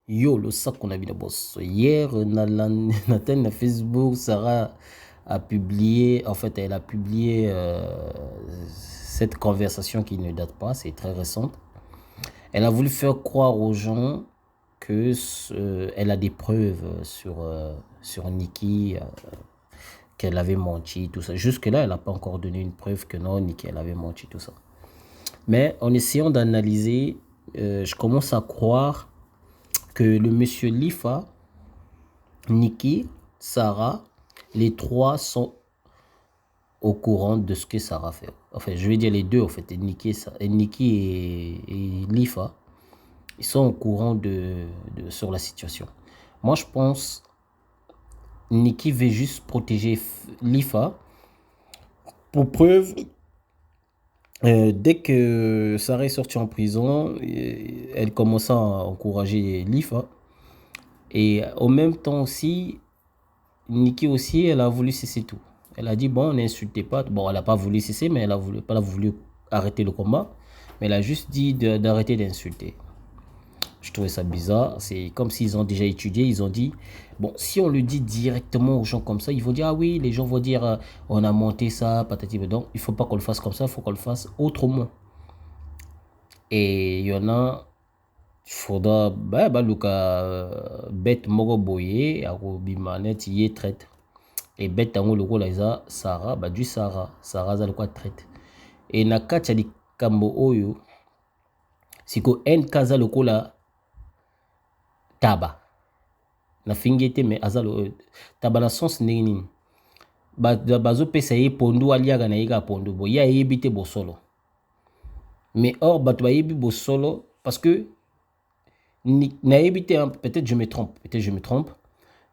Yo, le sac qu'on a vu de boss. Hier, na Facebook, Sarah a publié, en fait, elle a publié cette conversation qui ne date pas, c'est très récente. Elle a voulu faire croire aux gens que elle a des preuves sur Nikki, qu'elle avait menti, tout ça. Jusque-là, elle n'a pas encore donné une preuve que non, Nikki, elle avait menti, tout ça. Mais en essayant d'analyser, je commence à croire que le monsieur Lifa, Nikki, Sarah, les trois sont au courant de ce que Sarah fait. Enfin, je vais dire les deux, en fait, Nikki et Lifa, ils sont au courant sur la situation. Moi, je pense Nikki veut juste protéger Lifa. Pour preuve, dès que Sarah est sortie en prison, elle commence à encourager Lifa. Et en même temps aussi, Nikki aussi, elle a voulu cesser tout. Elle a dit, bon, n'insultez pas. Bon, elle n'a pas voulu cesser, mais elle n'a pas voulu arrêter le combat. Mais elle a juste dit d'arrêter d'insulter. Je trouvais ça bizarre. C'est comme s'ils ont déjà étudié. Ils ont dit, bon, si on le dit directement aux gens comme ça, ils vont dire, ah oui, les gens vont dire, on a monté ça, patati. Donc, il ne faut pas qu'on le fasse comme ça, il faut qu'on le fasse autrement. Et il y en a, il faudra, bah, Luka, bête moro boye, ako bimanet, y est traite. Et bête tango loko la isa Sarah, bah du Sarah za loko traite. Et na kati ya likambo oyo, siko en kaza loko la taba. Na fingete me azalo taba na sens ndenge nini. Bazo pesa ye pondu aliaga na yega pondu bo ya yebite bo solo. Mais or bato ba yebi bo solo parce que na yebite peut-être je me trompe,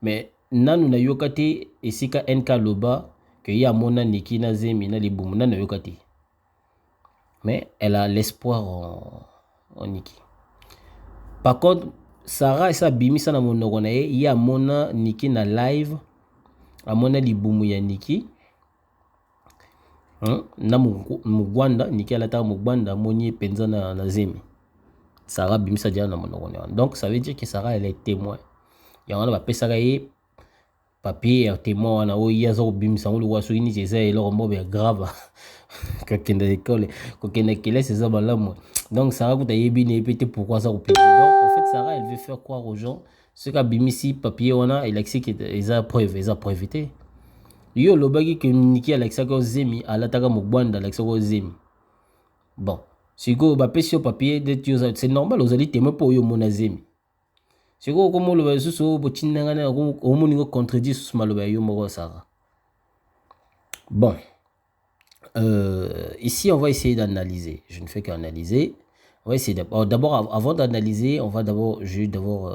mais nanu na yokate esika NK loba que ya mona Nikki na zemi na libumu na yokate. Mais elle a l'espoir en Nikki. Par contre, Sarah et sa bimisa na monoko na ye ya mona Nikki na live a mona libumu ya Nikki. Na mugwanda Nikki alata mugwanda moni penza na zemi. Sarah bimisa dia na monoko na. Donc ça veut dire que Sarah elle est témoin. Ya wana ba pesaka ye papier ya témoin wana o yazo bimisa ngulu waso ini c'est ça et leur mot grave. Kokende école, kokende kele c'est ça balamu. Donc Sarah kuta yebi ne pété pourquoi ça couper. Donc en fait Sarah elle veut faire croire aux gens ce qu'a bimisi papier wana il a que ils a preuve été. Yo lobaki que Nikki Alexa ko zemi alataka mugwanda Alexa ko zemi. Bon, siko ba pesi papier de c'est normal aux allez témoin pour yo mona zemi. Siko comme le so bo tinanga na ko moni ko contredire sous maloba yo moko Sarah. Bon. Ici, on va essayer d'analyser. Je ne fais qu'analyser. On va essayer d'abord, avant d'analyser, on va d'abord, je vais d'abord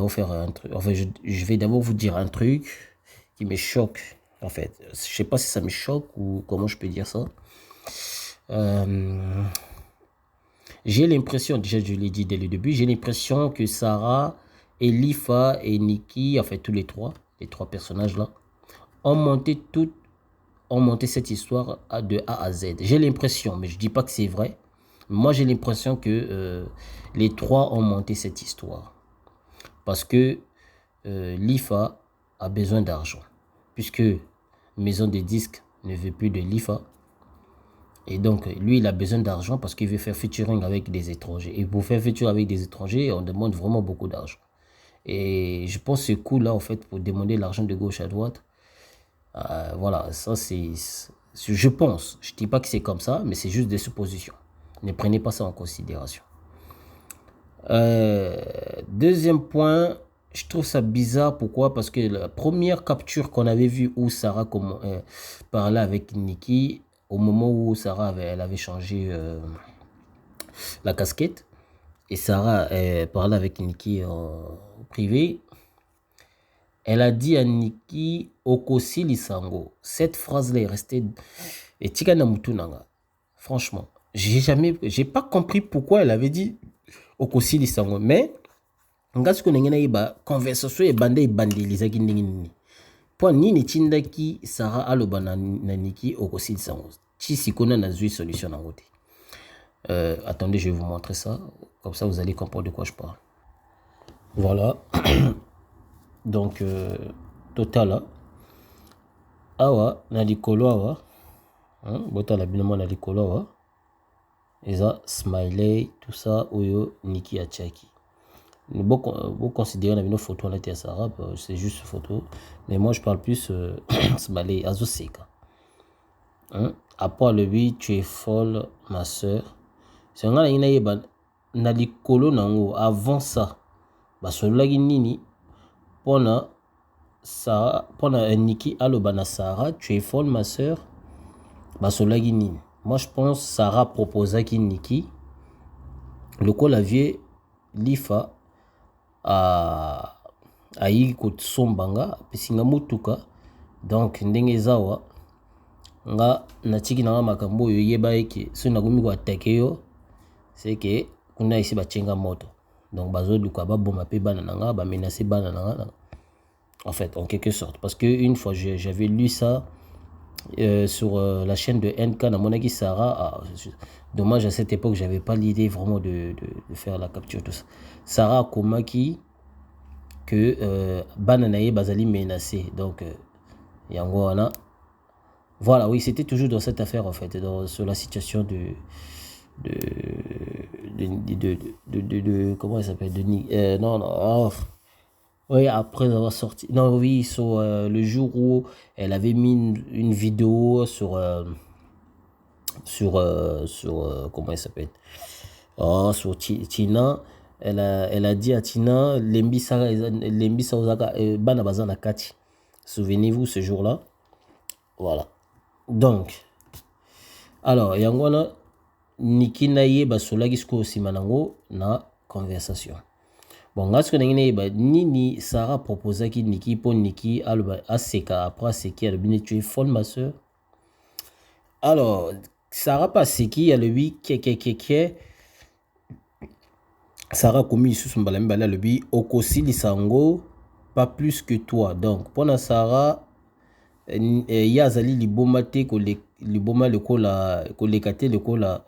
faire un truc. Enfin, je vais d'abord vous dire un truc qui me choque. En fait, je sais pas si ça me choque ou comment je peux dire ça. J'ai l'impression, déjà je l'ai dit dès le début, j'ai l'impression que Sarah et Lifa et Nikki, en fait tous les trois personnages là, ont monté cette histoire de A à Z. J'ai l'impression, mais je ne dis pas que c'est vrai. Moi, j'ai l'impression que les trois ont monté cette histoire. Parce que l'IFA a besoin d'argent. Puisque Maison de Disques ne veut plus de l'IFA. Et donc, lui, il a besoin d'argent parce qu'il veut faire featuring avec des étrangers. Et pour faire featuring avec des étrangers, on demande vraiment beaucoup d'argent. Et je pense que ce coup-là, en fait, pour demander l'argent de gauche à droite, voilà, ça c'est... Je pense, je ne dis pas que c'est comme ça, mais c'est juste des suppositions. Ne prenez pas ça en considération. Deuxième point, je trouve ça bizarre. Pourquoi? Parce que la première capture qu'on avait vue où Sarah parlait avec Nikki, au moment où Sarah elle avait changé la casquette, et Sarah parlait avec Nikki en privé, elle a dit à Nikki Okosi Lisango. Cette phrase-là est restée. Et Tigana Mutunanga. Franchement, j'ai pas compris pourquoi elle avait dit Okosi Lisango. Mais, ngas ko nengena iba conversation e bande e bandeliza ki ndenge nini. Po nini tindaki Sarah aloba na Nikki Okosi Lisango. Ti sikona na zui solution nango te. Attendez, je vais vous montrer ça. Comme ça, vous allez comprendre de quoi je parle. Voilà. Donc total awa na likolo awa bota la binement na likolo awa eza smiley tout ça oyo Niki atiaki. Vous considérez la photo là Sarah, c'est juste photo, mais moi je parle plus smiley azoseka. Après le lui tu es folle ma soeur. C'est ngana ina yeba na likolo nango avant ça. Ba solaki nini pona Sarah pona Niki aloba na Sarah tu es folle ma soeur. Ba solaki nini. Moi je pense Sarah proposa ki Niki le ko la vie lifa ayi kosombanga pesinga mutuka donc ndenge zawa nga natiki na makambo oyo yeba eke so nakomi ko attaquer yo c'est que kuna ici bachenga moto donc bazo luka ba bomba pe bana nanga ba menacer bana nanga en fait en quelque sorte parce que une fois j'avais lu ça sur la chaîne de NK na monaki Sarah dommage à cette époque j'avais pas l'idée vraiment de faire la capture tout ça. Sarah Komaki que Bananaye Bazali menacé donc Yangoana voilà oui c'était toujours dans cette affaire en fait sur la situation de comment elle s'appelle de non oui après avoir sorti non oui sur le jour où elle avait mis une vidéo sur comment elle s'appelle sur Tina. Elle a dit à Tina Lembisa Ozaka Bana Bazana Kati. Souvenez-vous ce jour-là. Voilà. Donc, alors, Yangwana Niki Naye Basolagi Sko Simanango na conversation. Bon, là, ce que Nini Sarah proposa qui Niki pour Niki Aseka après Seki Albine tu es folle ma soeur. Alors, Sarah pas Seki a le 8 Sarah commis sous son balambala le bi okosi lisango pas plus que toi donc pour Sarah yazali liboma te ko liboma le kola kolekate le kola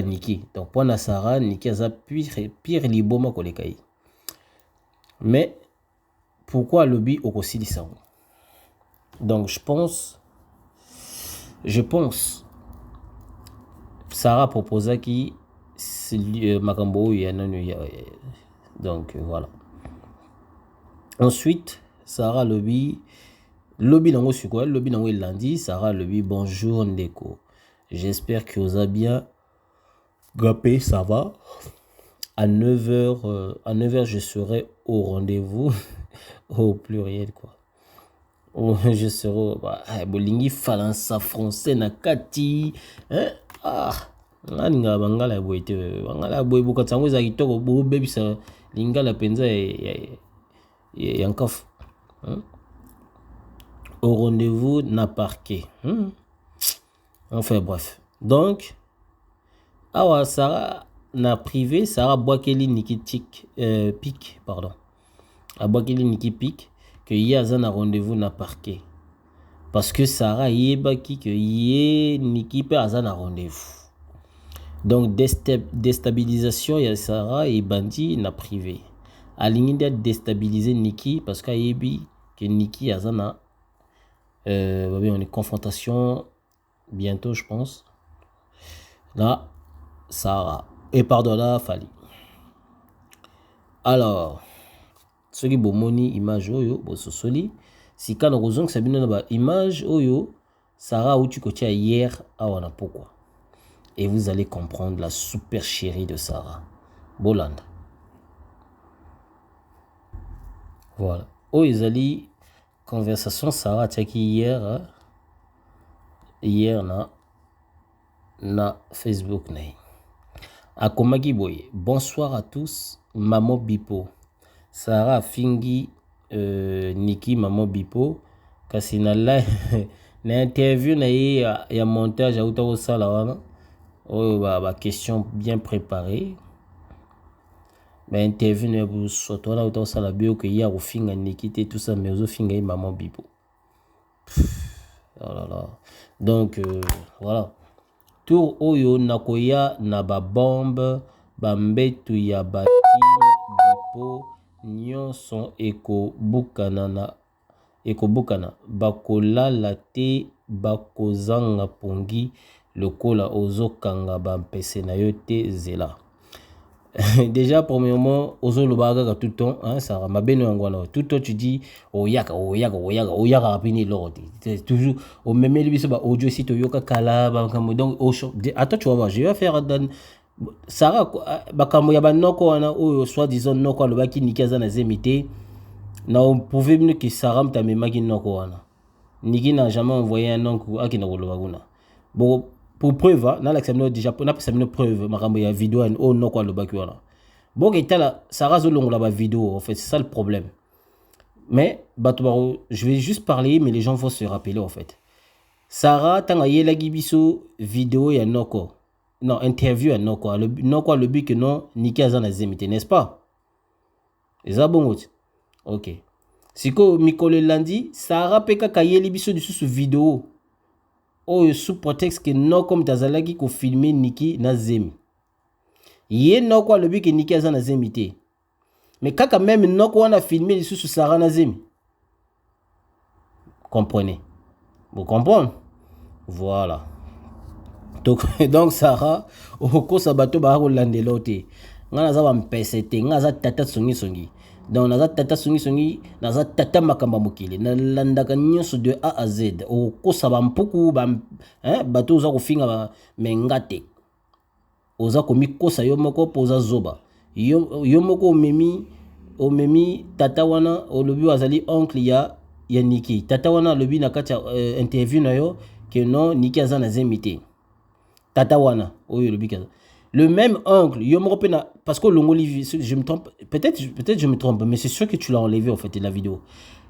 Niki donc pour Sarah Niki aza pire liboma kolekai mais pourquoi le bi okosi lisango donc je pense Sarah proposa qui Makambo donc voilà. Ensuite Sarah lobby nango sur quoi lobby nango lundi Sarah lobby bonjour Ndeko j'espère que vous avez bien gapé ça va à 9h je serai au rendez-vous au pluriel quoi je serai bolingi falansa français na kati hein Nga bangala boite bangala boy bukatsango za kitoko bo bebisa lingala penza yankaf au rendez-vous na parquet enfin bref donc awa Sarah na privé Sarah Boakeli Niki pic pardon a Boakeli Niki pic que yaza na rendez-vous na parquet parce que Sarah yebaki que Niki pe aza na rendez-vous. Donc déstabilisation ya Sarah et Bandi na privé. Alingi déstabiliser Niki parce qu'il que Niki azana on est confrontation bientôt je pense. Là Sarah et pardon là Fali. Alors ce qui bomoni image oyo bososoli si kana rozong sabino na ba image oyo Sarah ou tu kotia hier awana pourquoi. Et vous allez comprendre la super chérie de Sarah. Bolanda. Voilà. Oh, Isali, conversation Sarah tchaki hier na Facebook. Akomagi boye. Bonsoir à tous. Maman Bipo. Sarah Fingi Niki Maman Bipo. Kasi na interview na ya montage auta au sala oh question bien préparée mais interview ne vous surtout là autant ça la bio que hier au finga Niki tout ça mais au finga Maman Bipo oh là là donc voilà tour oyo nakoya na ba bombe ba mbetu ya ba mpo nyonso ekobukana bakolala te bakozanga pongi lokola ozokanga bampese na yo te zela. Déjà premièrement ozoloba kaka tout le temps hein ça m'a bien ngwana tout le temps tu dis oyaka rapini lord toujours au même lui ba audio si to yoka kala ba comme donc attends tu vas voir je vais faire dans Sarah bakambo ya banoko wana oyo soi-disant noko alobaki nikaza na zemité na on pouvait mieux que Sarah mtamemaki noko wana Niki n'a jamais envoyé un nom à qui n'a pas. Bon, pour preuve, dans l'examen déjà, on a passé une preuve, ma il y a vidéo, oh non quoi le bac voilà. Bon, et là, ça rase long la vidéo, en fait, c'est ça le problème. Mais, je vais juste parler, mais les gens vont se rappeler en fait. Sarah, tant qu'il y a la gibiso vidéo, il y a noko. Non, interview, il y a noko. Noko, le but que non, Niki a zan azemité, n'est-ce pas? Et ça bon, ok. Siko Mikole Landi, Sarah peka kayeli biso du sous vidéo. Oh, sous prétexte que non comme Tazalaki ko filmer Niki na zemi. Yé non quoi le but que Niki a na zemité. Mais quand même non quoi on a filmé du sous Sarah na zemi. Comprenez? Vous comprenez? Voilà. Donc Sarah, au cours sabato ba ko landelote. Ngana za ba mpesete, ngana za tata songi. Donc naza tata songi naza tata makamba mokili na landaka nyonso de A à Z o kosa ba mpuku ba hein bato oza kofinga ba mengate oza komi kosa yo moko poza zoba yo moko omemi tata wana olobi wazali oncle ya Niki tata wana olobi na kati interview na yo que non Niki aza na zemité tata wana oyo olobi kaza. Le même oncle, parce que l'ongoli, je me trompe, peut-être je me trompe, mais c'est sûr que tu l'as enlevé en fait de la vidéo.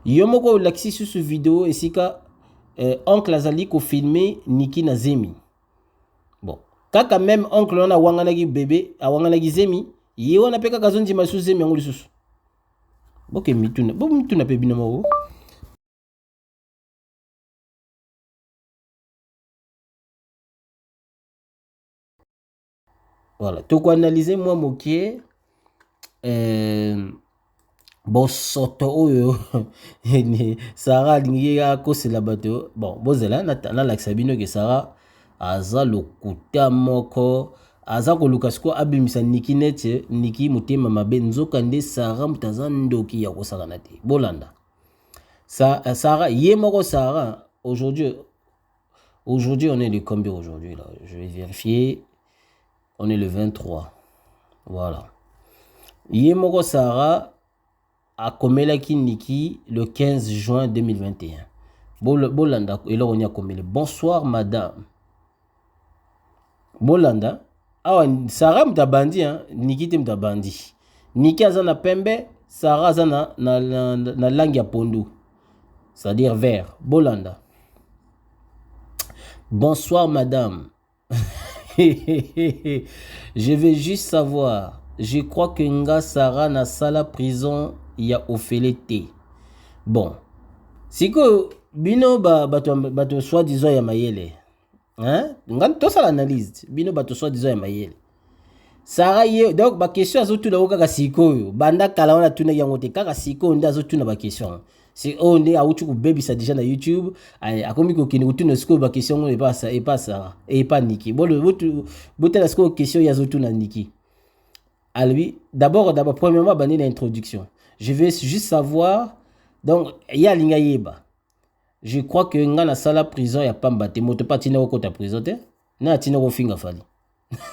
Yomoko l'axi sur ce vidéo et si ka oncle Azali ko filmé Niki na zemi. Bon, kaka même oncle on a wanganagi bébé, a wanganagi zemi, ye wana peka kazonji masu zemi ngoli susu. Ok, mituna pe binamo. Voilà, tu peux analyser moi mokier bon soto oyo Sarah lingi ko la bato bon bozela na la sabino que Sarah aza lokuta moko aza ko lukasko abimisa Niki nete Niki mutema mabe nzoka nde Sarah mutaza ndoki ya kosakana te bolanda Sarah ye moko Sarah aujourd'hui on est le combien aujourd'hui là je vais vérifier. On est le 23. Voilà. Yemoko Sarah a komelaki Niki le 15 juin 2021. Bolanda, et là on y a komele. Bonsoir madame. Bolanda. Ah Sarah mtabandi, hein. Niki te mtabandi. Niki azana pembe, Sarah azana na langue ya pondu. C'est-à-dire vert. Bolanda. Bonsoir madame. Je veux juste savoir. Je crois que nga Sarah na sala prison ya ofélete. Bon. Siko bino bato soi-disant ya mayele. Hein? Nga to ça l'analyse. Bino bato soi-disant ya mayele. Sarah ye donc ba question azotu na kaka siko banda kala wana tuna yango te kaka siko nda azotu na ba question. C'est on est à où tu baby ça déjà na YouTube a comme que nous tuna siko ba question et pas Sarah et pas Niki. Bon le bote la siko question ya azotu na Niki. À lui d'abord premièrement bani l'introduction. Je vais juste savoir donc ya linga yeba. Je crois que nga na sala prison ya pamba te moto patina ko ta prison te na tina ko finga fali.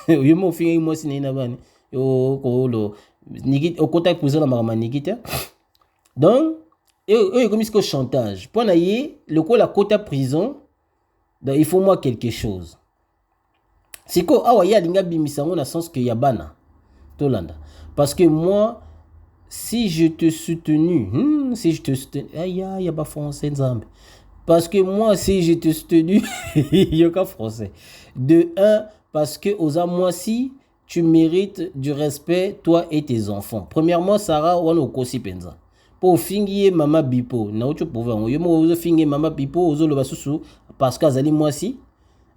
Yo mo finga mo sinina bani yo ko lo Niki au contact prison na mama Niki te. Donc et comme ce chantage pour naïe le coup la quota prison donc il faut moi quelque chose c'est quoi ah ouais ya linga bimisango na sens que yabana tolanda parce que moi si je te soutenu si je te soutenu ya ba français nzambe parce que moi si je te soutenu yoka français de un parce que aux moi si tu mérites du respect toi et tes enfants premièrement Sarah wana okosi penza pour fingier mama bipo na ucho pouvoir yo mo ozo fingier mama bipo ozo lo basusu parce que azali moi si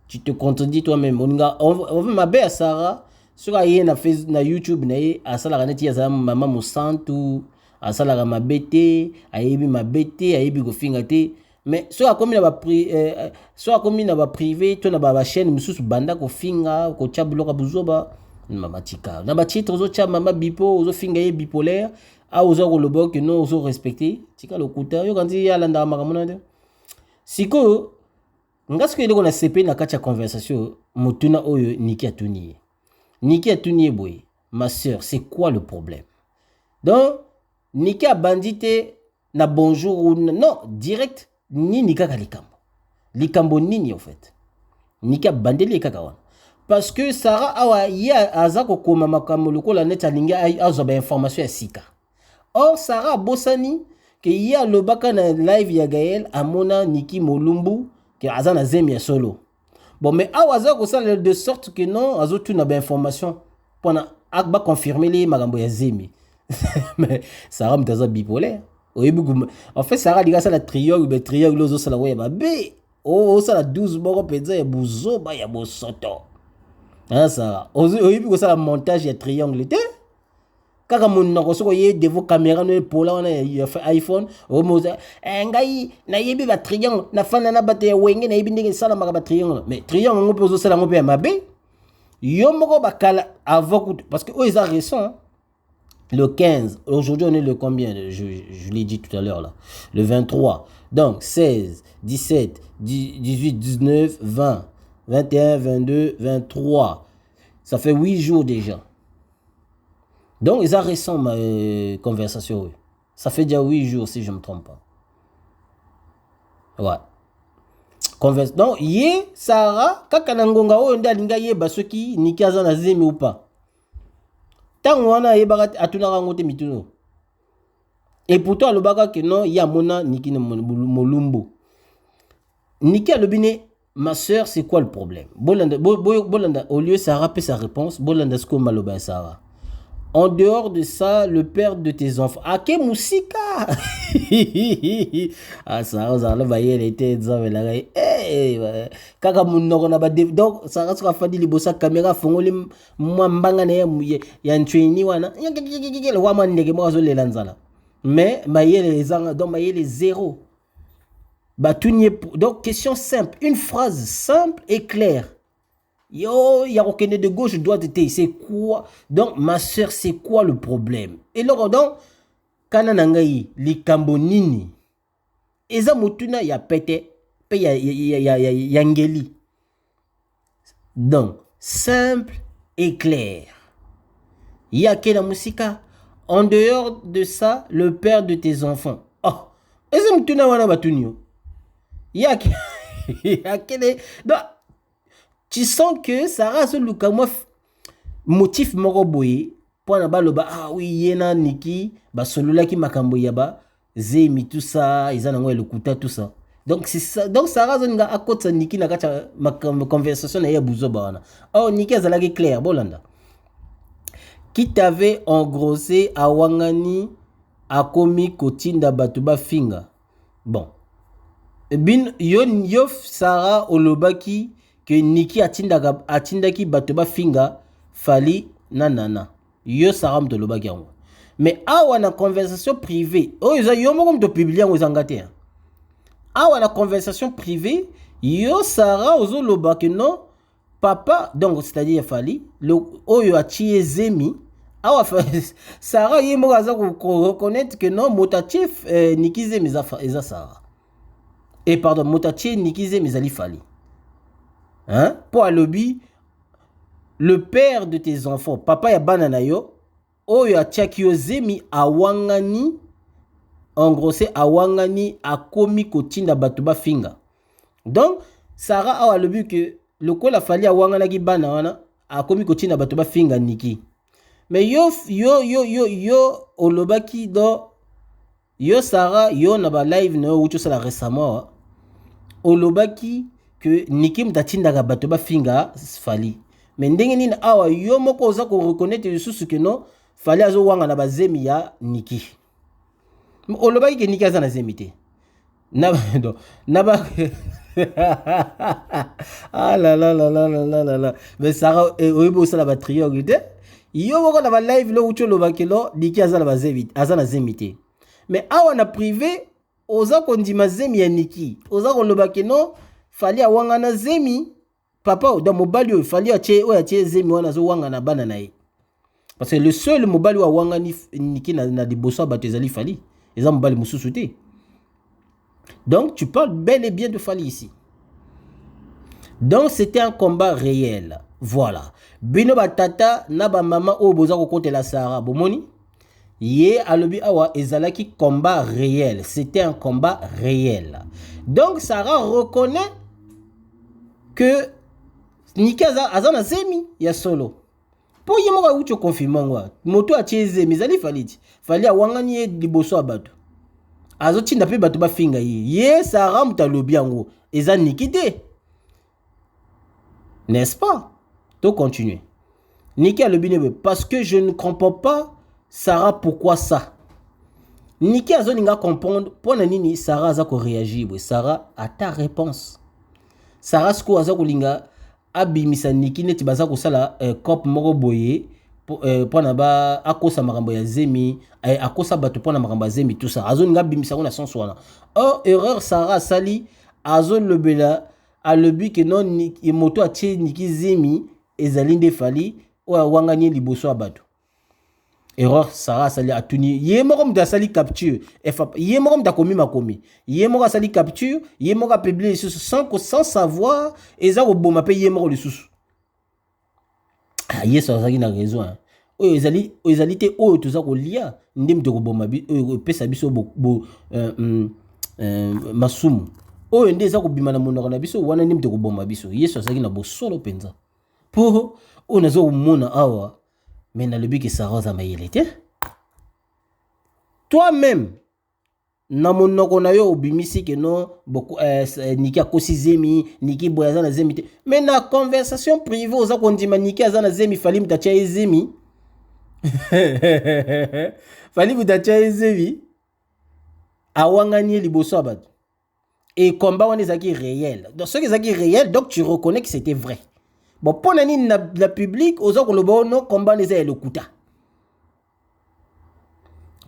tu te contredis toi-même on veut ma belle Sarah soka ye na Facebook na YouTube na ye asala kaneti ya sa mama musantu asala ka mabete ayebi mabete ayebi ko finga te mais soka komi na ba soka komi na ba privé to na ba chaîne mususu banda ko finga ko chabuloka buzoba mama tika na ba titre zo cha mama bipo zo finga ye bipolaire a ozo ko lobo que non ozo respecter tika lokuta yo kanzi ya landa makamona de siko ngasko ile kona CP na kacha conversation mutuna oyo Niki atuni. Niki atuni boy. Ma sœur, c'est quoi le problème? Donc Niki a bandité na bonjour ou non, direct ni Nika ka likambo. Likambo nini en fait? Niki a bandeli kaka wana. Parce que Sarah awa ya azako koma makambo lokola net alinga azoba information ya sika. Or Sarah bosani que ya lobaka na live ya Gaël amona Niki Molumbu que azana zemi ya solo. Bon mais awaza ko ça de sorte que non azo tu na ba information pendant akba confirmer les magambo ya zemi. Mais Sarah mtaza bipolaire. En fait Sarah diga ça la triangle ozo ça la wa ba be. Oh ça la 12 moko penza ya buzo ba ya bosoto. Hein ça. Oyebi ko ça la montage ya triangle te. Kaka mon na kosoko ye devant caméra no pola wana ya iPhone o moza ngai na yebi ba triangle na fana na bate wenge na yebi ndenge sala maka ba triangle mais triangle ngo pozo sala ngo pe mabe yo moko bakala avant parce que ils ont récent le 15 aujourd'hui on est le combien je l'ai dit tout à l'heure là le 23 donc 16 17 18 19 20 21 22 23 ça fait 8 jours déjà. Donc, ils ont récent ma conversation. Ça fait déjà 8 jours, si je ne me trompe pas. Ouais. Donc, yé, Sarah, kakanangonga o nda linga ye basoki Niki azana zemi ou pas. Tant wana ye barat atunara ngote mituno. Et pourtant, le baga que non, ya mona Niki Molumbo. Niki a le bine, ma soeur, c'est quoi le problème? Bolanda, au lieu Sarah peut sa réponse, Bolanda sko maloba Sarah. En dehors de ça, le père de tes enfants. Ake musika. Ah ça, on va y aller tête ça mais là. Eh kaka munoko na ba donc ça sera fadi libosa caméra fongoli moi mbanga na ya ntreni wana. Le wa mandeke mo zo lelanzala. Mais mayele ezanga donc mayele zéro. Ba tunye donc question simple, une phrase simple et claire. Yo, il y a aucun de gauche, droite, c'est quoi? Donc, ma soeur, c'est quoi le problème? Et là, donc, kananangai, li kambonini. Eza mutuna ya pete, pe ya ngeli. Donc, simple et clair. Il y a quelle musika? En dehors de ça, le père de tes enfants. Oh, eza mutuna wana batunyo. Il y a quelle... Donc, tu sens que Sarah se luka moi motif moko boye pour na baloba ah oui yena Niki ba solula ki makambo yaba zemi tout ça ils en ont le kuta tout ça donc c'est ça donc Sarah zonga akotsa Niki na kacha makambo conversation na ya buzoba wana oh Niki azala ki clair bolanda qui t'avait engrossé a wangani akomi kotinda batuba finga bon bin yo Sarah olobaki que Niki atindaki batoba finga fali nanana yo Sarah mtoloba kiango mais awa na conversation privée oh yo moko mto publier ngo zangate awa na conversation privée yo Sarah ozoloba que non papa donc c'est-à-dire fali le oyo atie zemi awa Sarah yemo aza ko reconnaître que non motatif Niki zemi eza Sarah et pardon motatif Niki zemi zali fali. Hein? Pour alobi, le père de tes enfants, papa ya banana yo, oyo atiaki yo zemi awangani, engrossé awangani akomi kotinda batuba finga. Donc, Sarah a alobi que le ko la fali awangana ki bana wana akomi kotinda batuba finga Niki. Mais yo olobaki do yo Sarah yo na ba live no ucho sala récemment olobaki que Niki mtatinda bato ba finga fali mais ndenge nini awa yo moko oza ko reconnaître lisusu que non fali azo wanga na bazemi ya Niki olobaki que Niki aza na zemi te Naba, non, Naba. Ah là là là là là là là là. Mais Sarah, oui, bon, ça la batterie, yo moko na ba live lo ucho lo bakelo diki azana ba zemi azana zemité. Mais awa na privé oza kondima zemi ya Niki. Oza ko loba keno fali awanga na zemi papa dans mobali o fali ache o ache zemi wana zo wanga na bana na ye. Parce que le seul mobali wa wanga ni Niki na liboso ba tezali fali. Eza mobali mususu te. Donc tu parles bel et bien de Fali ici. Donc c'était un combat réel. Voilà. Bino batata na ba mama o boza ko kote la Sahara bomoni. Ye alobi awa ezalaki combat réel. C'était un combat réel. Donc Sarah reconnaît que Niki azana zemi ya solo. Po ye moka ucho confirmangwa. Moto a zemi zali faliti. Fali awangani ye liboso abatu. Azo tinda pe batu ba finga ye Sarah mutalobi yango eza Niki te. N'est-ce pas? Donc continuer. Niki a le binebe parce que je ne comprends pas Sarah pourquoi ça. Niki a zoninga comprendre pour nini Sarah a ko réagir. Sarah a ta réponse. Sarah sko a ko linga abimisa Niki neti baza ko sala cop moko boye pour na ba akosa makambo ya zemi akosa bato pour na makambo ya zemi tout ça. Azoninga bimisa ko na sens wana. Oh erreur Sarah sali azo lebela a le but que non ni moto a tie Niki zemi ezalinde fali o wangani liboso abato. Erreur Sarah sali atuni ye moko mda sali capture ye moko mda komi makomi ye moko sali capture ye moko publier sans savoir eza ko boma pe ye moko lisusu. Ah ye ça sali na raison hein. O ezali te o toza ko lia ndem de ko boma bi pesa biso masumu. Oyo nde eza kobima na monoko na biso wana ndem de ko boma biso yeso sali na bosolo penza. Po on a zo mona awa mais na le but que Sarah za mayele te. Toi-même na monoko na yo obimisi que non beaucoup Niki akosi zemi Niki boyaza na zemi te. Mais na conversation privée oza kondima Niki azana zemi fali mutacha zemi. Fali mutacha zemi awangani liboso abatu. Et combat wana ezaki réel. Donc ce qui est réel donc tu reconnais que c'était vrai. Bon, pour la public, aux autres, le bon combat les a le kuta.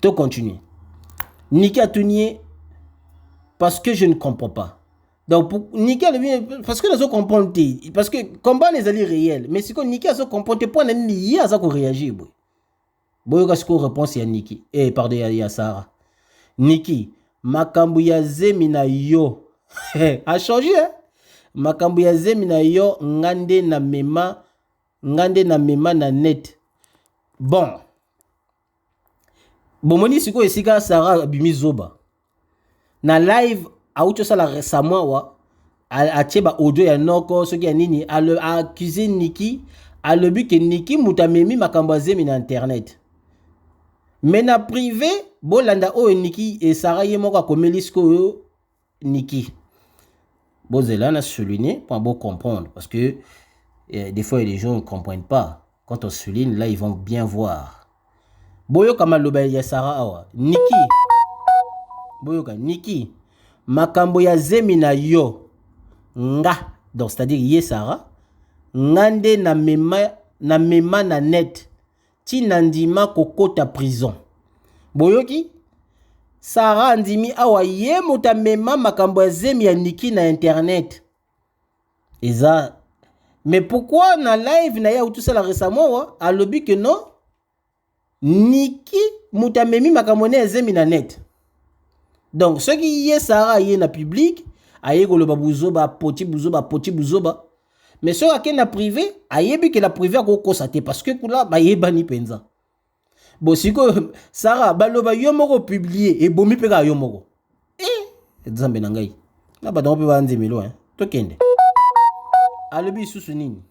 Tu continues. Niki a tunié parce que je ne comprends pas. Donc, pour Niki a parce que les autres comprennent. Parce que combat les alliés réels. Mais si Niki a comprendre, pour n'y a pas réagir. Bon, qu'est-ce qu'on réponse à Niki? Pardon, il y a Sarah. Niki, makambu ya zemina yo. A changé, hein? Makambu ya zemi na yo ngande na mema na net. Bon. Bomoni siko esika Sarah bimi zoba. Na live auto sala récemment wa a cheba audio ya noko soki ya nini a accusé Niki a le but que Niki mutamemi makambu ya zemi na internet. Mais na privé bolanda o Niki et Sarah yemoko akomeli siko Niki. Bon, c'est là, on a souligné pour bien comprendre. Parce que des fois, les gens ne comprennent pas. Quand on souligne, là, ils vont bien voir. Boyo Kamaloba ya Sarah Awa. Niki. Boyoka, Niki. Makambo ya zemi na yo. Nga. Donc, c'est-à-dire, ye Sarah. Ngande na mema na net. Ti nandima kokota prison. Boyoki. Sarah andimi awa ye muta mema makambo ya zemi ya Niki na internet. Eza. Mais pourquoi na live na ya tout ça la récemment wa alobi que non Niki muta memi makambo na zemi na net. Donc ce qui y est Sarah y est na public aye ko le babuzoba poti buzoba. Mais ce qui est na privé ayebi que la privé ko kosate parce que kula ba yebani penza. Bon, si Sarah, baloba yomoko publié et bomi peka yomoko. Zambe nangai. Na ba dompe ba nzemelo hein. Tokende. Alobi susu nini.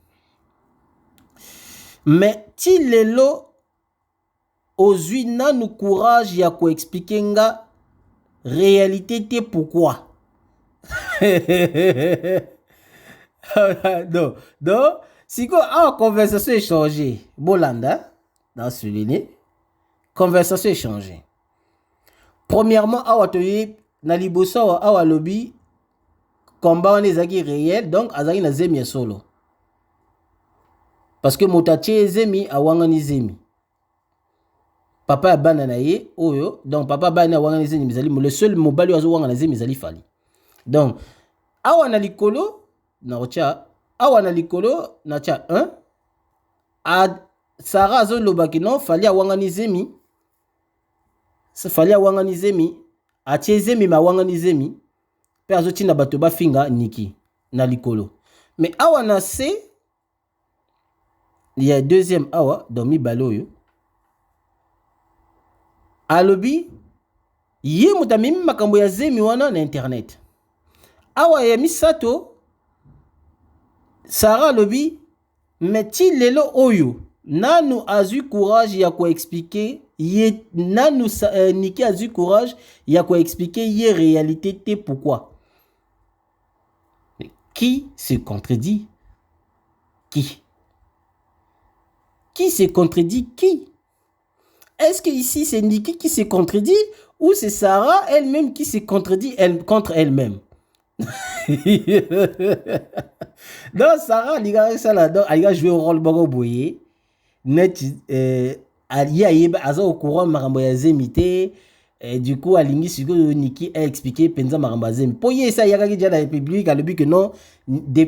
Mais ti lelo ozui nanu courage ya ko expliquer nga réalité te pourquoi. Donc, si quoi conversation est changée. Bolanda dans ce ligne. Conversation échangée. Premièrement, na liboso awa lobby combat wana ezaki réel donc azaki na zemi ya solo parce que moto atie zemi awangani zemi papa ya bana na ye oyo donc papa bana awangani zemi mizali le seul mobali azo wangana zemi mizali fali donc awa na likolo na ocha awa na likolo na tia 1 a Sarah azo lobaki non fali awangani zemi fali awangani zemi atie zemi ma awangani zemi pe azo tina bato ba finga Niki na likolo mais awa na C il y a deuxième awa donc mibale oyo alobi ye moto amemi makambo ya zemi wana na internet awa ya misato Sarah alobi mais ti lelo oyo nanu azwi courage ya koexpliquer ye nanu Niki azwi courage ya koexpliquer ye réalité te pourquoi mais qui se contredit qui se contredit qui? Est-ce que ici c'est Niki qui se contredit ou c'est Sarah elle-même qui se contredit contre elle-même? Donc Sarah elle a joué au rôle beaucoup boyé net au courant marambo ya zemité du coup alingi siko Niki a expliqué penza marambo ya zemi po ye ça yakaki déjà la République a le but que non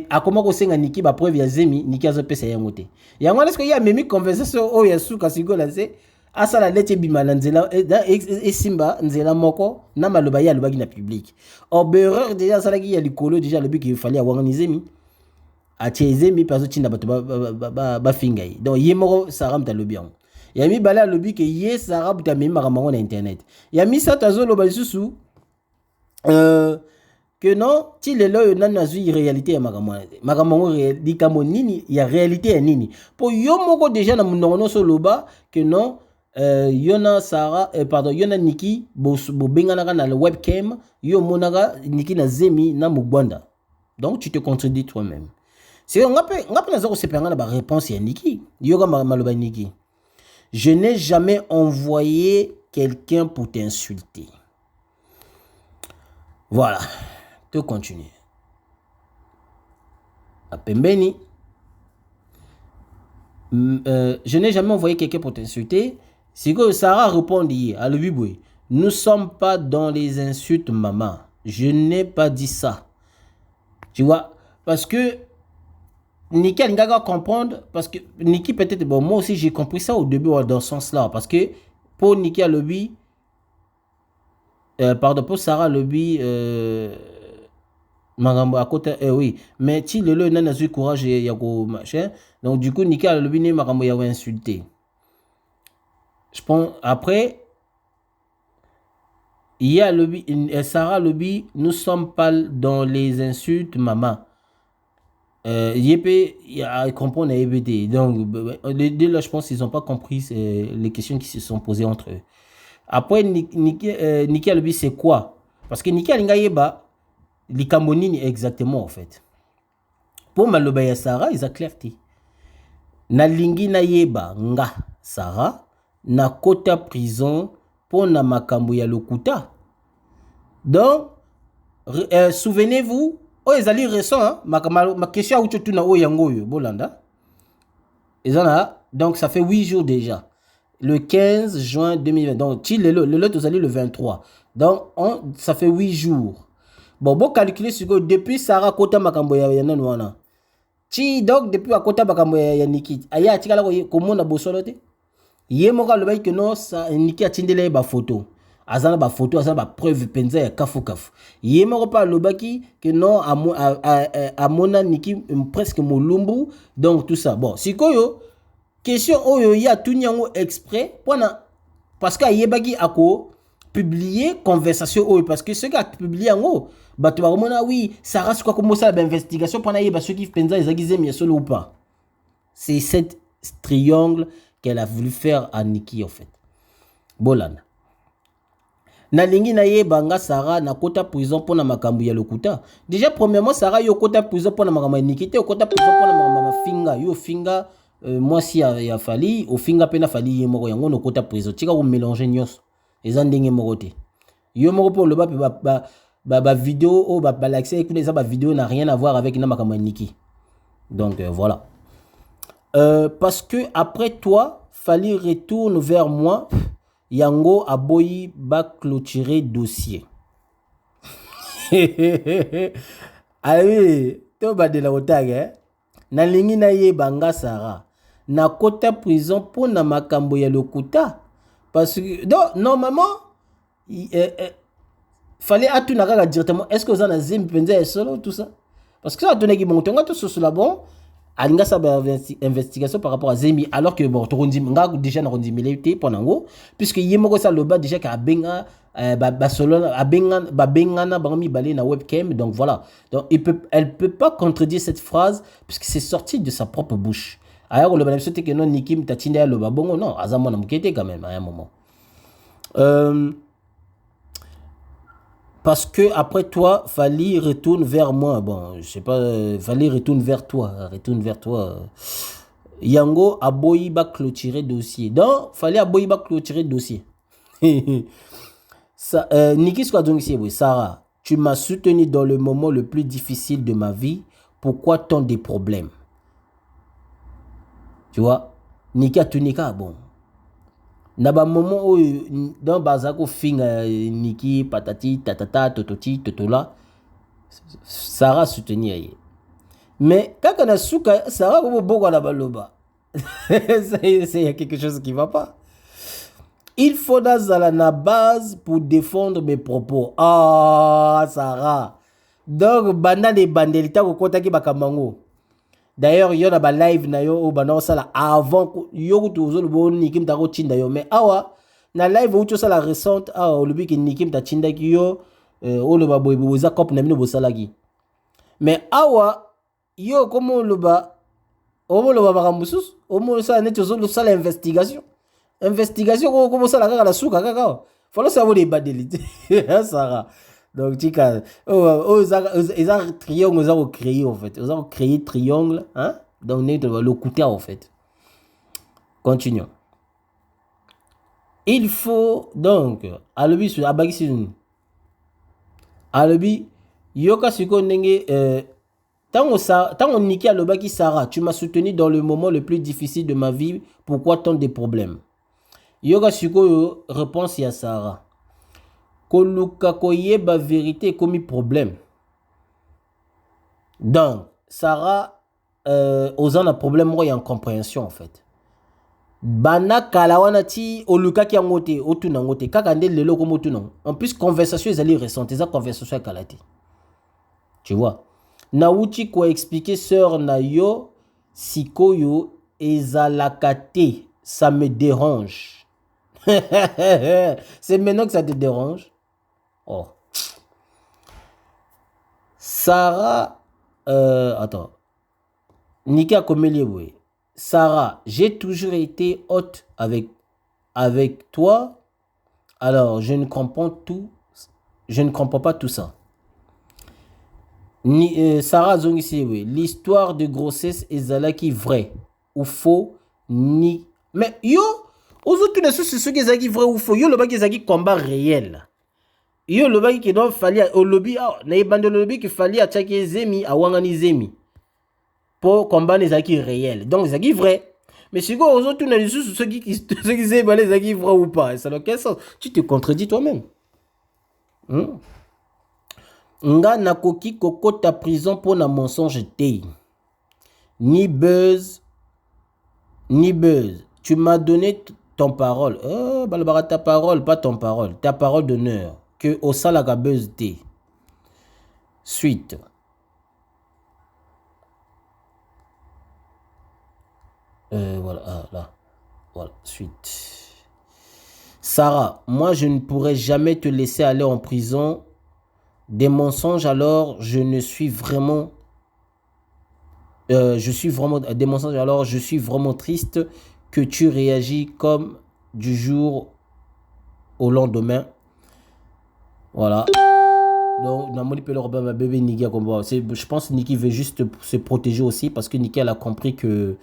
a comment ko senga Niki ba preuve ya zemi Niki azo pesa yango te yango est-ce que ya memi conversation o ya suka siko la c'est asala lete bimala nzela esimba nzela moko na maloba ya lobaki na public obereur déjà sala ki ya likolo déjà le but qu'il fallait avoir nizemi atiezemi pazo tinda bato ba finga yi donc ye moko Sarah mtalobi yango ya mi bala lobi ke ye Sarah buta memi makambo na internet ya mi sa tazo loba lisusu que non ti lelo yo nanu azwi réalité ya makambo likambo nini ya réalité ya nini po yo moko déjà na munongo so loba que non yona Sarah pardon yona Niki bo benganaka na le webcam yo monaka Niki na zemi na mugwanda donc tu te contredis toi-même c'est ngape na zako sepanga na ba réponse ya Niki yoga maloba Niki je n'ai jamais envoyé quelqu'un pour t'insulter. Voilà, te continuer. À Pembeni, je n'ai jamais envoyé quelqu'un pour t'insulter. C'est que Sarah répondit à l'Ubiboué. Nous ne sommes pas dans les insultes, maman. Je n'ai pas dit ça. Tu vois, parce que Niki a comprendre, parce que Niki peut-être, bon, moi aussi j'ai compris ça au début dans ce sens-là, parce que pour Niki à l'Ubi, pardon, pour Sarah l'Ubi, à côté, oui, mais si le n'a pas eu courage, il y a machin, donc du coup Niki à l'Ubi n'est pas insulté. Je pense, après, il y a l'Ubi, Sarah l'Ubi, nous ne sommes pas dans les insultes, maman. Il a comprendre EBD. Donc, dès là, je pense qu'ils n'ont pas compris les questions qui se sont posées entre eux. Après, Niki Alobi, c'est quoi? Parce que Niki Alingayeba, les Camonini exactement, en fait. Pour Maloba ya Sarah, ils ont clarté. Na lingi na yeba nga Sarah, na kota prison pour na makambo ya lokuta. Donc, souvenez-vous, oh, ils allaient récent, ma question où tu na o yangoyo, bolanda. Donc, ça fait 8 jours déjà. Le 15 juin 2020. Donc, le 23. Donc, ça fait 8 jours. Bon, calculer sur depuis Sarah Kota Makambo ya nanwana. Donc, depuis Kota Makambo ya Niki. Aya, tikala ko na bosolote. Yé moka le bail que non, Niki a tindele ba photo. Azana ba photo, azana ba preuve penza ya kafu. Yé moko pa le baki que non a mona Niki presque molumbu. Donc, tout ça. Bon, si koyo. Question oyo ya tunyango exprès parce que yebaki ako publier conversation oyo parce que ceux qui a publié en haut bato ba oui Sarah c'est quoi comme ça l'investigation pendant yeba ceux qui penza ezaki mi solo ou pas. C'est cette triangle qu'elle a voulu faire à Niki en fait. Bolana. Na lingi na yeba nga Sarah na kota prison pona makambu ya lokuta. Déjà premièrement Sarah yo kota prison pona makambu ya Niki te kota prison pona makambu finga yo finga. Moi si ya fali au finga pena fali yemoko yango no kota prison tika ko mélanger nyos ezandenge mokote Yo moko pour le bas vidéo oh l'accès écouter ça vidéo n'a rien à voir avec Namakama Niki. Donc voilà. Parce que après toi, Fally retourne vers moi. Yango aboyi ba clôturer dossier. Allez, to ba de la otage. Na lingi na ye banga Sarah. Na kota prison pour na makambo ya lokuta. Parce que donc normalement fallait atuna kaka directement est-ce que vous en avez penza solo tout ça parce que ça donné ki bon tonga to so la bon alinga sa investigation par rapport à Zemi alors que bon tondi nga déjà na rondi milité ponango puisque yemoko sa loba déjà ka benga ba solo benga na bango mi balé na webcam donc voilà donc elle peut pas contredire cette phrase puisque c'est sorti de sa propre bouche alors le balé c'était que non Nikim tatinda le babongo non azamo na mukete quand même à un moment parce que après toi, Fally retourne vers moi. Bon, je sais pas, Fally retourne vers toi. Yango aboyi ba clôturer dossier. Donc, Fally aboyi ba clôturer dossier. Niki soit donc ici, oui, Sarah, tu m'as soutenu dans le moment le plus difficile de ma vie. Pourquoi tant de problèmes? Tu vois, Niki a tout Nika, bon. Naba moment où dans Bazako finga Niki patati tatata tototi totola Sarah soutenir mais quand on a souka Sarah comme beaucoup na baloba c'est quelque chose qui va pas il faut dans la base pour défendre mes propos Sarah donc banda de bandelita ko kota ki bakamango. D'ailleurs, il y a un live na yo au bana sala avant yo to zo bo Nikim ta ko chinda yo mais awa na live où tu ça la récente awa le bi Nikim ta chinda ki yo o le ba boy bo za cop na mino bo sala ki mais awa yo comme le ba o le ba bakambusus o mo ça net zo ça l'investigation ko comme ça la suka kaka faut le savoir les badelite Sarah. Donc, tika, ils ont triangle, ils ont créé en fait. Ils ont créé triangle, hein? Donc, le couteau en fait. Continuons. Il faut donc, à l'obi sur Abagisun. À l'obi, Yoka Suko Nenge, tant on niquait à l'obaki Sarah, tu m'as soutenu dans le moment le plus difficile de ma vie. Pourquoi tant de problèmes? Yoka Suko réponse à Sarah. Koluka koyeba vérité comme problème. Donc, Sarah, aux un problème, moi, il y a une compréhension en fait. Bana kalawana ti oluka ki angote otuna ngote kakande lelo comme otuna. En plus, conversation, ils allaient ressentir ça, conversation avec Kalate. Tu vois. Nauchi ko expliquer sœur na yo, sikoyo, ezalakate, ça me dérange. C'est maintenant que ça te dérange. Oh. Sarah, attends. Nika Komeliewe. Sarah, j'ai toujours été hôte avec toi. Alors, je ne comprends pas tout ça. Sarah Zongisewe, l'histoire de grossesse est qui vrai ou faux ni. Mais yo, aux autres ne sont ce qui est vrai ou faux. Yo, le bac est combat réel. Yo le baki qui doit falloir au lobby na ibande le lobby qui fallait attaquer Zemi à wangani Zemi pour combattre les acquis réels donc les acquis vrais mais si aux autres na ceux qui disent les acquis vrais ou pas ça n'a aucun sens tu te contredis toi-même nga nakoki kokota prison pour na mensonge te ni buzz tu m'as donné ton parole balabara ta parole pas ton parole ta parole d'honneur que au salaga buzz D. Suite. Voilà, là. Voilà, suite. Sarah, moi je ne pourrais jamais te laisser aller en prison. Des mensonges, alors je suis vraiment des mensonges, alors je suis vraiment triste que tu réagis comme du jour au lendemain. Voilà. Donc, bébé Niki, je pense que Niki veut juste se protéger aussi parce que Niki elle a compris que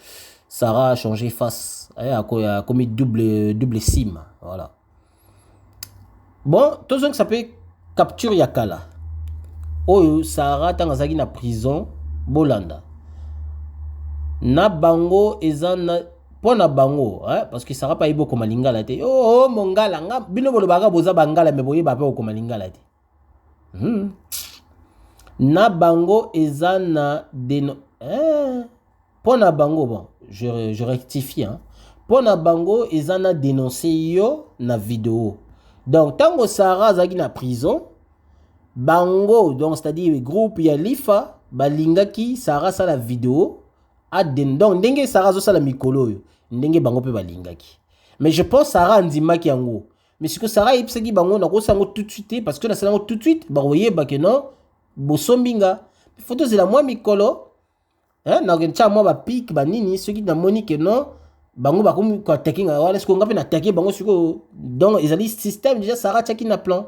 Sarah a changé face. Elle a commis double sim. Voilà. Bon, tout ça s'appelle capture yakala. Oyo Sarah tangazaki na prison bolanda. Na bango ezana pona bango, parce que Sarah pas ibo koma lingala te. Oh mongala nga bino bolo baga boza bangala me boye ba pe koma lingala te. Na bango ezana deno pona bango bon, je rectifie pona bango ezana dénoncer yo na vidéo. Donc tango Sarah zaki na prison bango, donc c'est-à-dire groupe ya lifa balingaki Sarah sala vidéo donc ndenge Sarah zo sala mikolo yo ndenge bango pe balingaki. Mais je pense Sarah ndimaki yango. Mais ce que Sarah yipsaki bango na ko sango tout de suite parce que na sango tout de suite ba voyez ba que non bosombinga photo c'est la moi mikolo na kencha moi ba pic ba nini ceux qui na moni que non bango ba comme ko takinga wala ce qu'on ngape na taquer bango siko. Donc ils ali système déjà Sarah tchaki na plan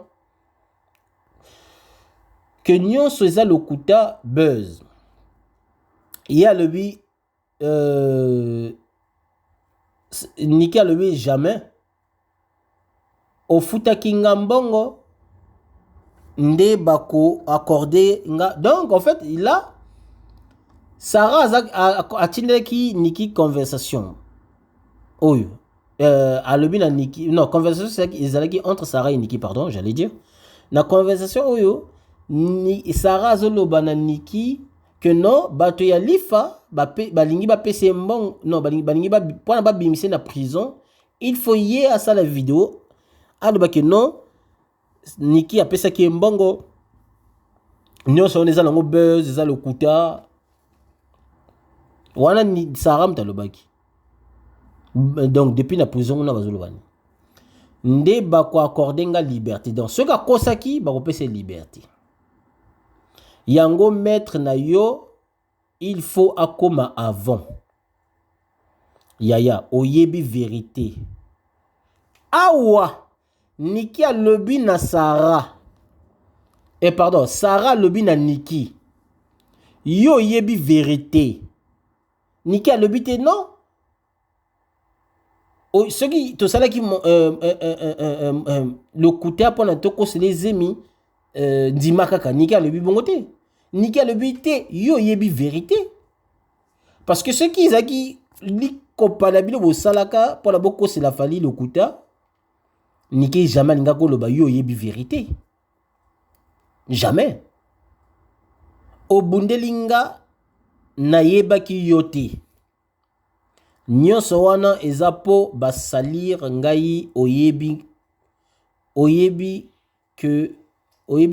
que nyonso eza lokuta buzz. Il y a le bi Nika le bi jamais au futa kingambongo nde bako accordé nga. Donc en fait il a Sarah a tindeki Niki conversation oyo a le bi na Niki non conversation c'est ezalaki entre Sarah et Niki pardon j'allais dire na conversation oyo Sarah zoloba na Niki que non bato ya lifa balingi ba pese mbong non balingi ba pona ba bimise na prison il faut y à ça la vidéo aloba que non Niki a pesa ki mbongo nyonso oneza nango buzz eza lokuta wana ni Sarah mtalobaki. Donc depuis la prison on a bazolobani nde bako accorder nga liberté. Donc ce ka kosaki bako pesa liberté. Yango maître na yo il faut akoma avant yaya oyebi vérité awa Niki a lobi na Sarah pardon Sarah lobi na Niki yo oyebi vérité Niki a lobi te non ce qui to sala ki le côté apona to ko les amis ndima kaka Niki a lobi bongo te Niki a lobi te yo yebi vérité parce que ce qui zaki li kopana bino bo salaka pour la boko c'est la fali le kuta Niki jamais linga ko loba yo yebi vérité jamais obundelinga na yebaki yote nyonso wana eza po basalir ngai oyebi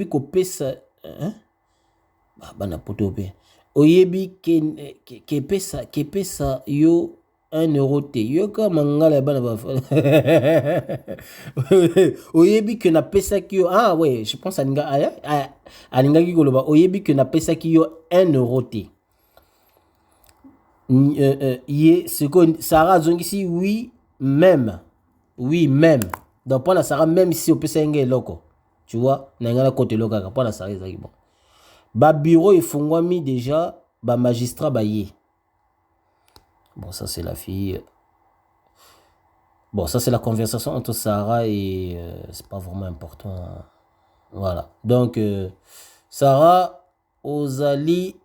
kopesa bana poto pe oyebi ke pesa yo 1 euro te yo ka mangala bana ba oyebi que na pesa ki yo ouais je pense alinga ki koloba oyebi que na pesa ki yo 1 euro te ce que Sarah zongisi oui même donc pour la Sarah même si on peut s'engager loko tu vois n'engala côté loka pour la Sarah ezaki bon ba bureau efungwami déjà ba magistrat ba yé bon ça c'est la fille bon ça c'est la conversation entre Sarah et c'est pas vraiment important voilà donc Sarah ozali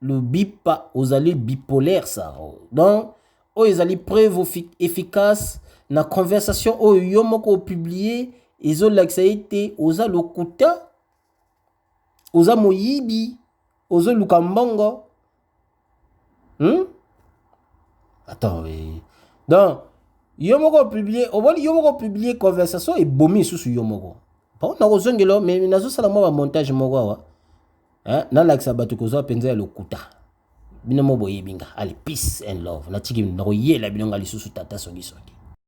le bipa ozali bipolaire ça donc ozali preuve efficace na conversation yo moko publier ezo laxaité oza lokuta oza moyibi ozo lukambongo attends donc yo moko publier conversation et bomi sous yo moko bon na kozongelo mais nazo sala mo ba montage moko wa na laxa bato kozo penza ya lokuta bino mo boyebinga allez peace and love na tiki na koyela bino ngali susu tata songi songi